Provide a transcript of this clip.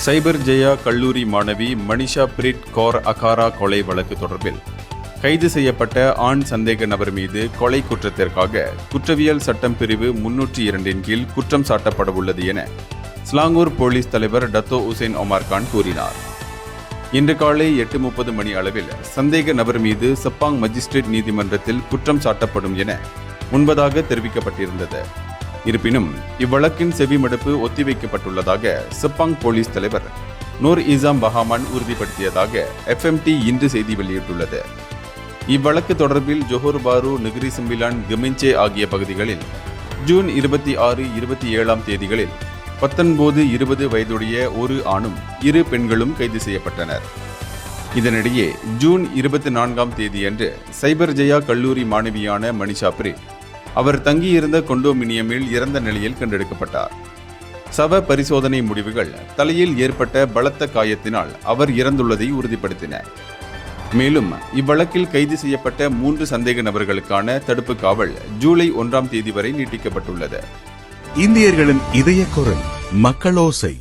சைபர் ஜெயா கல்லூரி மாணவி Manisha breath Kaur Akara கொலை வழக்கு தொடர்பில் கைது செய்யப்பட்ட ஆண் சந்தேக நபர் மீது கொலை குற்றத்திற்காக குற்றவியல் சட்டம் பிரிவு 302 கீழ் குற்றம் சாட்டப்படவுள்ளது என ஸ்லாங்கூர் போலீஸ் தலைவர் டத்தோ உசேன் ஒமார் கான் கூறினார். இன்று காலை 8:30 மணி அளவில் சந்தேக நபர் மீது செப்பாங் மஜிஸ்ட்ரேட் நீதிமன்றத்தில் குற்றம் சாட்டப்படும் என முன்பதாக தெரிவிக்கப்பட்டிருந்தது. இருப்பினும் இவ்வழக்கின் செவிமடுப்பு ஒத்திவைக்கப்பட்டுள்ளதாக செப்பாங் போலீஸ் தலைவர் நூர் இசாம் பஹாமான் உறுதிப்படுத்தியதாக FMT இன்று செய்தி வெளியிட்டுள்ளது. இவ்வழக்கு தொடர்பில் ஜொஹோர் பாரு, நெகிரி சிம்பிலான், கெமின்சே ஆகிய பகுதிகளில் ஜூன் 26, 27 தேதிகளில் 19, 20 வயதுடைய ஒரு ஆணும் 2 பெண்களும் கைது செய்யப்பட்டனர். இதனிடையே ஜூன் 24 தேதியன்று சைபர் ஜெயா கல்லூரி மாணவியான மனிஷா பிரீத் அவர் தங்கியிருந்த கொண்டோமினியமில் இறந்த நிலையில் கண்டெடுக்கப்பட்டார். சவ பரிசோதனை முடிவுகள் தலையில் ஏற்பட்ட பலத்த காயத்தினால் அவர் இறந்துள்ளதை உறுதிப்படுத்தின. மேலும் இவ்வழக்கில் கைது செய்யப்பட்ட 3 சந்தேக நபர்களுக்கான தடுப்பு காவல் ஜூலை 1 தேதி வரை நீட்டிக்கப்பட்டுள்ளது. இந்தியர்களின் இதய குரல் மக்களோசை.